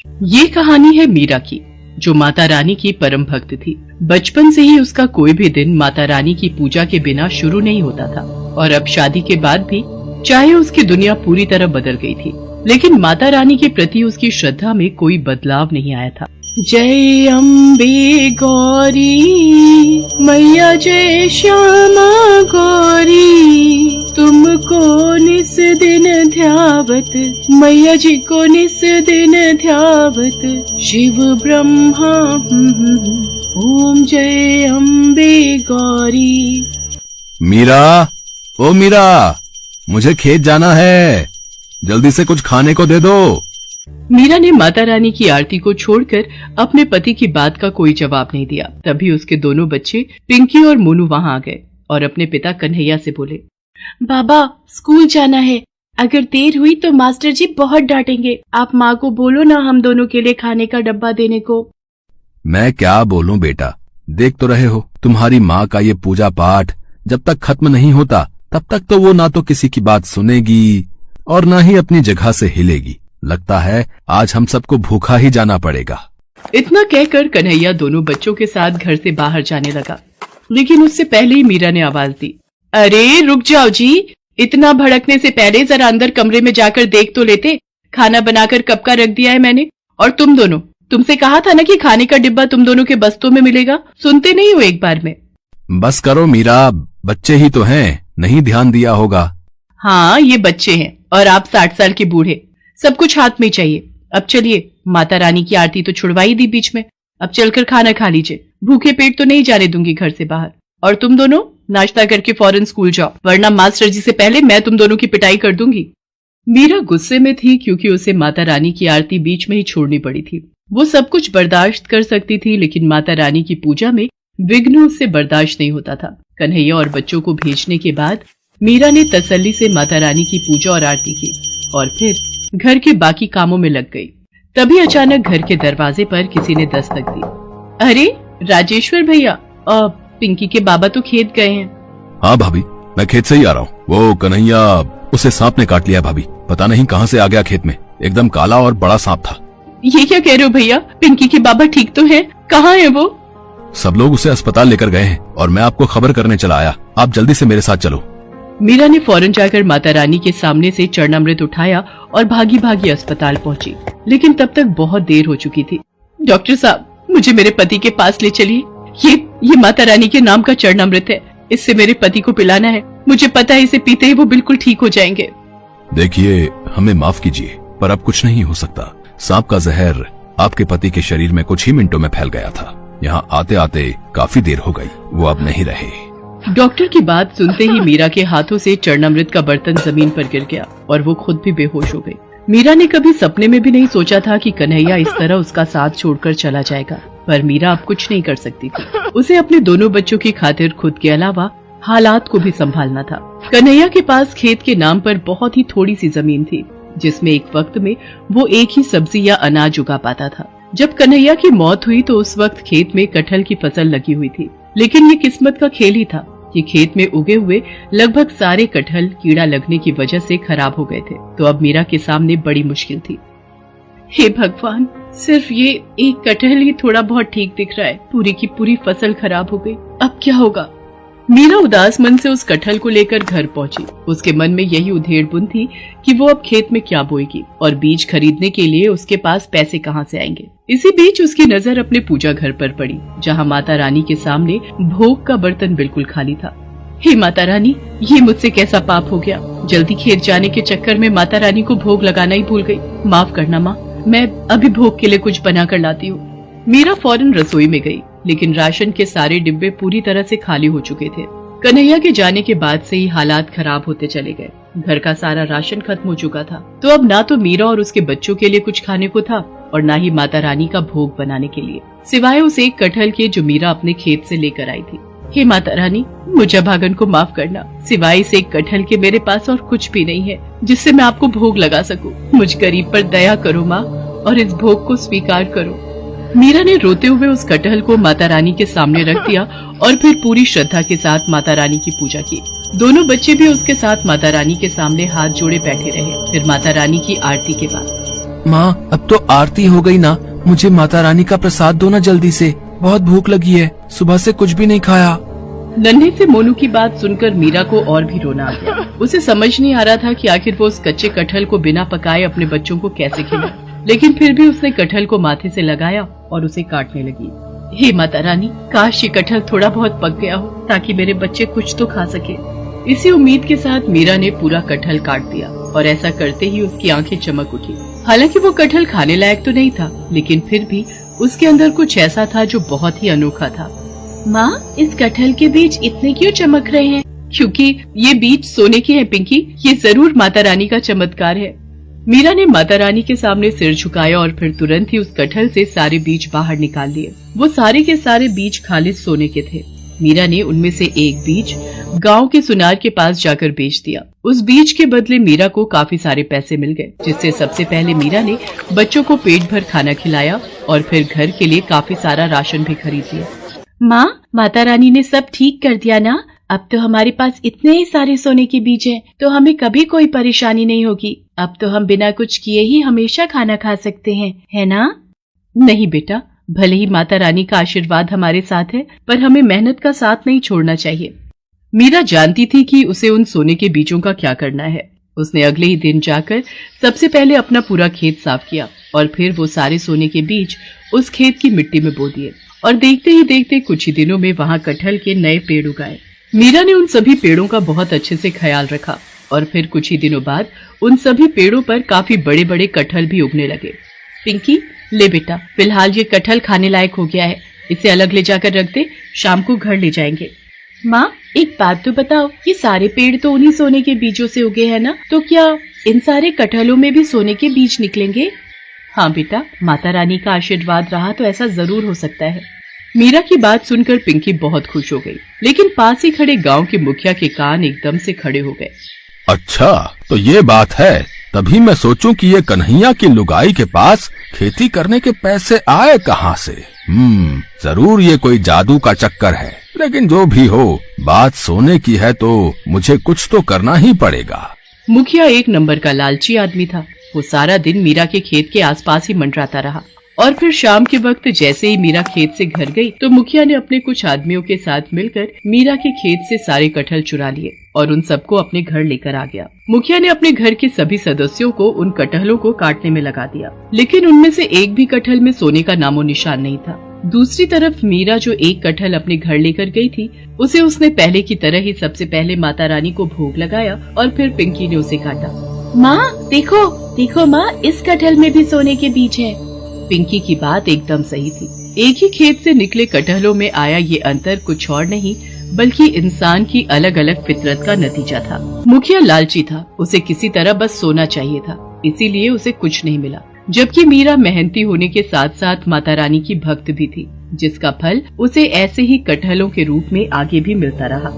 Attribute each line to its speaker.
Speaker 1: ये कहानी है मीरा की, जो माता रानी की परम भक्त थी। बचपन से ही उसका कोई भी दिन माता रानी की पूजा के बिना शुरू नहीं होता था और अब शादी के बाद भी चाहे उसकी दुनिया पूरी तरह बदल गई थी, लेकिन माता रानी के प्रति उसकी श्रद्धा में कोई बदलाव नहीं आया था। जय अम्बे गौरी मैया, जय श्यामा गौरी, तुमको निस दिन ध्यावत, मैया जी को निस दिन ध्यावत, शिव ब्रह्मा ओम जय अम्बे गौरी।
Speaker 2: मीरा, ओ मीरा, मुझे खेत जाना है, जल्दी से कुछ खाने को दे दो।
Speaker 1: मीरा ने माता रानी की आरती को छोड़कर अपने पति की बात का कोई जवाब नहीं दिया। तभी उसके दोनों बच्चे पिंकी और मोनू वहां आ गए और अपने पिता कन्हैया से बोले, बाबा स्कूल जाना है, अगर देर हुई तो मास्टर जी बहुत डांटेंगे। आप माँ को बोलो ना हम दोनों के लिए खाने का डब्बा देने को।
Speaker 2: मैं क्या बोलूं बेटा, देख तो रहे हो तुम्हारी माँ का ये पूजा पाठ जब तक खत्म नहीं होता तब तक तो वो ना तो किसी की बात सुनेगी और ना ही अपनी जगह से हिलेगी। लगता है आज हम सबको भूखा ही जाना पड़ेगा।
Speaker 1: इतना कहकर कन्हैया दोनों बच्चों के साथ घर से बाहर जाने लगा, लेकिन उससे पहले ही मीरा ने आवाज दी, अरे रुक जाओ जी, इतना भड़कने से पहले जरा अंदर कमरे में जाकर देख तो लेते, खाना बनाकर कब का रख दिया है मैंने। और तुम दोनों, तुमसे कहा था ना कि खाने का डिब्बा तुम दोनों के बस्तों में मिलेगा, सुनते नहीं हो एक बार में।
Speaker 2: बस करो मीरा, बच्चे ही तो हैं, नहीं ध्यान दिया होगा।
Speaker 1: हाँ ये बच्चे हैं और आप 60 साल के बूढ़े, सब कुछ हाथ में चाहिए। अब चलिए, माता रानी की आरती तो छुड़वा ही दी बीच में, अब चलकर खाना खा लीजिए, भूखे पेट तो नहीं जाने दूंगी घर से बाहर। और तुम दोनों नाश्ता करके फौरन स्कूल जाओ, वरना मास्टर जी से पहले मैं तुम दोनों की पिटाई कर दूंगी। मीरा गुस्से में थी क्योंकि उसे माता रानी की आरती बीच में ही छोड़नी पड़ी थी। वो सब कुछ बर्दाश्त कर सकती थी, लेकिन माता रानी की पूजा में विघ्न उससे बर्दाश्त नहीं होता था। कन्हैया और बच्चों को भेजने के बाद मीरा ने तसल्ली से माता रानी की पूजा और आरती की और फिर घर के बाकी कामों में लग गई। तभी अचानक घर के दरवाजे पर किसी ने दस्तक दी। अरे राजेश्वर भैया, पिंकी के बाबा तो खेत गए हैं।
Speaker 2: हाँ भाभी, मैं खेत से ही आ रहा हूँ। वो कन्हैया, उसे सांप ने काट लिया भाभी, पता नहीं कहाँ से आ गया खेत में, एकदम काला और बड़ा सांप था।
Speaker 1: ये क्या कह रहे हो भैया, पिंकी के बाबा ठीक तो हैं? कहाँ है वो?
Speaker 2: सब लोग उसे अस्पताल लेकर गए हैं और मैं आपको खबर करने चला आया, आप जल्दी से मेरे साथ चलो।
Speaker 1: मीरा ने फौरन जाकर माता रानी के सामने से चरणामृत उठाया और भागी भागी अस्पताल पहुंची, लेकिन तब तक बहुत देर हो चुकी थी। डॉक्टर साहब, मुझे मेरे पति के पास ले चलिए, ये माता रानी के नाम का चरणामृत है, इससे मेरे पति को पिलाना है, मुझे पता है इसे पीते ही वो बिल्कुल ठीक हो जाएंगे।
Speaker 2: देखिए, हमें माफ कीजिए पर अब कुछ नहीं हो सकता। सांप का जहर आपके पति के शरीर में कुछ ही मिनटों में फैल गया था, यहाँ आते आते काफी देर हो गई, वो अब नहीं रहे।
Speaker 1: डॉक्टर की बात सुनते ही मीरा के हाथों से चरणामृत का बर्तन जमीन पर गिर गया और वो खुद भी बेहोश हो गई। मीरा ने कभी सपने में भी नहीं सोचा था कि कन्हैया इस तरह उसका साथ छोड़कर चला जाएगा, पर मीरा अब कुछ नहीं कर सकती थी। उसे अपने दोनों बच्चों की खातिर खुद के अलावा हालात को भी संभालना था। कन्हैया के पास खेत के नाम पर बहुत ही थोड़ी सी जमीन थी, जिसमें एक वक्त में वो एक ही सब्जी या अनाज उगा पाता था। जब कन्हैया की मौत हुई तो उस वक्त खेत में कटहल की फसल लगी हुई थी, लेकिन ये किस्मत का खेल ही था कि खेत में उगे हुए लगभग सारे कटहल कीड़ा लगने की वजह से खराब हो गए थे। तो अब मीरा के सामने बड़ी मुश्किल थी। हे भगवान, सिर्फ ये एक कटहल ही थोड़ा बहुत ठीक दिख रहा है, पूरी की पूरी फसल खराब हो गई, अब क्या होगा? मीरा उदास मन से उस कटहल को लेकर घर पहुंची। उसके मन में यही उधेड़-बुन थी कि वो अब खेत में क्या बोएगी और बीज खरीदने के लिए उसके पास पैसे कहां से आएंगे। इसी बीच उसकी नजर अपने पूजा घर पर पड़ी, जहां माता रानी के सामने भोग का बर्तन बिल्कुल खाली था। हे माता रानी, ये मुझसे कैसा पाप हो गया, जल्दी खेत जाने के चक्कर में माता रानी को भोग लगाना ही भूल गई, माफ करना माँ, मैं अभी भोग के लिए कुछ बना कर लाती हूँ। मीरा फौरन रसोई में गई, लेकिन राशन के सारे डिब्बे पूरी तरह से खाली हो चुके थे। कन्हैया के जाने के बाद से ही हालात खराब होते चले गए। घर का सारा राशन खत्म हो चुका था, तो अब ना तो मीरा और उसके बच्चों के लिए कुछ खाने को था और ना ही माता रानी का भोग बनाने के लिए, सिवाय उस एक कटहल के जो मीरा अपने खेत से लेकर आई थी। हे माता रानी, मुझे भागन को माफ करना, सिवाय इस एक कटहल के मेरे पास और कुछ भी नहीं है जिससे मैं आपको भोग लगा सकूं। मुझ गरीब पर दया करो माँ और इस भोग को स्वीकार करो। मीरा ने रोते हुए उस कटहल को माता रानी के सामने रख दिया और फिर पूरी श्रद्धा के साथ माता रानी की पूजा की। दोनों बच्चे भी उसके साथ माता रानी के सामने हाथ जोड़े बैठे रहे। फिर माता रानी की आरती के बाद
Speaker 2: माँ अब तो आरती हो गई ना, मुझे माता रानी का प्रसाद दो ना जल्दी से, बहुत भूख लगी है, सुबह से कुछ भी नहीं खाया।
Speaker 1: नन्हे से मोनू की बात सुनकर मीरा को और भी रोना आ गया। उसे समझ नहीं आ रहा था कि आखिर वो उस कच्चे कटहल को बिना पकाए अपने बच्चों को कैसे खिलाए, लेकिन फिर भी उसने कटहल को माथे से लगाया और उसे काटने लगी। हे माता रानी, काश ये कटहल थोड़ा बहुत पक गया हो ताकि मेरे बच्चे कुछ तो खा सके। इसी उम्मीद के साथ मीरा ने पूरा कटहल काट दिया और ऐसा करते ही उसकी आंखें चमक उठी। हालांकि वो कटहल खाने लायक तो नहीं था, लेकिन फिर भी उसके अंदर कुछ ऐसा था जो बहुत ही अनोखा था। माँ, इस कटहल के बीज इतने क्यों चमक रहे हैं? क्योंकि ये बीज सोने के हैं पिंकी, ये जरूर माता रानी का चमत्कार है। मीरा ने माता रानी के सामने सिर झुकाया और फिर तुरंत ही उस कटहल से सारे बीज बाहर निकाल लिए। वो सारे के सारे बीज खालिस सोने के थे। मीरा ने उनमें से एक बीज गांव के सुनार के पास जाकर बेच दिया। उस बीज के बदले मीरा को काफी सारे पैसे मिल गए, जिससे सबसे पहले मीरा ने बच्चों को पेट भर खाना खिलाया और फिर घर के लिए काफी सारा राशन भी खरीद लिया। माँ, माता रानी ने सब ठीक कर दिया ना? अब तो हमारे पास इतने ही सारे सोने के बीज हैं, तो हमें कभी कोई परेशानी नहीं होगी। अब तो हम बिना कुछ किए ही हमेशा खाना खा सकते हैं, है ना? नहीं बेटा, भले ही माता रानी का आशीर्वाद हमारे साथ है, पर हमें मेहनत का साथ नहीं छोड़ना चाहिए। मीरा जानती थी कि उसे उन सोने के बीजों का क्या करना है। उसने अगले ही दिन जाकर सबसे पहले अपना पूरा खेत साफ किया और फिर वो सारे सोने के बीज उस खेत की मिट्टी में बो दिए और देखते ही देखते कुछ ही दिनों में वहाँ कटहल के नए पेड़ उगाए। मीरा ने उन सभी पेड़ों का बहुत अच्छे से ख्याल रखा और फिर कुछ ही दिनों बाद उन सभी पेड़ों पर काफी बड़े बड़े कटहल भी उगने लगे। पिंकी, ले बेटा, फिलहाल ये कटहल खाने लायक हो गया है, इसे अलग ले जाकर रख दे, शाम को घर ले जाएंगे। माँ, एक बात तो बताओ, ये सारे पेड़ तो उन्हीं सोने के बीजों से उगे हैं ना, तो क्या इन सारे कटहलों में भी सोने के बीज निकलेंगे? हाँ बेटा, माता रानी का आशीर्वाद रहा तो ऐसा जरूर हो सकता है। मीरा की बात सुनकर पिंकी बहुत खुश हो गई, लेकिन पास ही खड़े गांव के मुखिया के कान एकदम से खड़े हो गए।
Speaker 2: अच्छा, तो ये बात है, तभी मैं सोचूं कि ये कन्हैया की लुगाई के पास खेती करने के पैसे आए कहाँ से। जरूर ये कोई जादू का चक्कर है, लेकिन जो भी हो, बात सोने की है तो मुझे कुछ तो करना ही पड़ेगा।
Speaker 1: मुखिया एक नंबर का लालची आदमी था। वो सारा दिन मीरा के खेत के आसपास ही मंडराता रहा और फिर शाम के वक्त जैसे ही मीरा खेत से घर गई तो मुखिया ने अपने कुछ आदमियों के साथ मिलकर मीरा के खेत से सारे कटहल चुरा लिए और उन सबको अपने घर लेकर आ गया। मुखिया ने अपने घर के सभी सदस्यों को उन कटहलों को काटने में लगा दिया, लेकिन उनमें से एक भी कटहल में सोने का नामो निशान नहीं था। दूसरी तरफ मीरा जो एक कटहल अपने घर लेकर गई थी, उसे उसने पहले की तरह ही सबसे पहले माता रानी को भोग लगाया और फिर पिंकी ने उसे काटा। माँ देखो, देखो माँ, इस कटहल में भी सोने के बीज हैं। पिंकी की बात एकदम सही थी। एक ही खेत से निकले कटहलों में आया ये अंतर कुछ और नहीं बल्कि इंसान की अलग अलग फितरत का नतीजा था। मुखिया लालची था, उसे किसी तरह बस सोना चाहिए था, इसीलिए उसे कुछ नहीं मिला। जबकि मीरा मेहनती होने के साथ साथ माता रानी की भक्त भी थी, जिसका फल उसे ऐसे ही कटहलों के रूप में आगे भी मिलता रहा।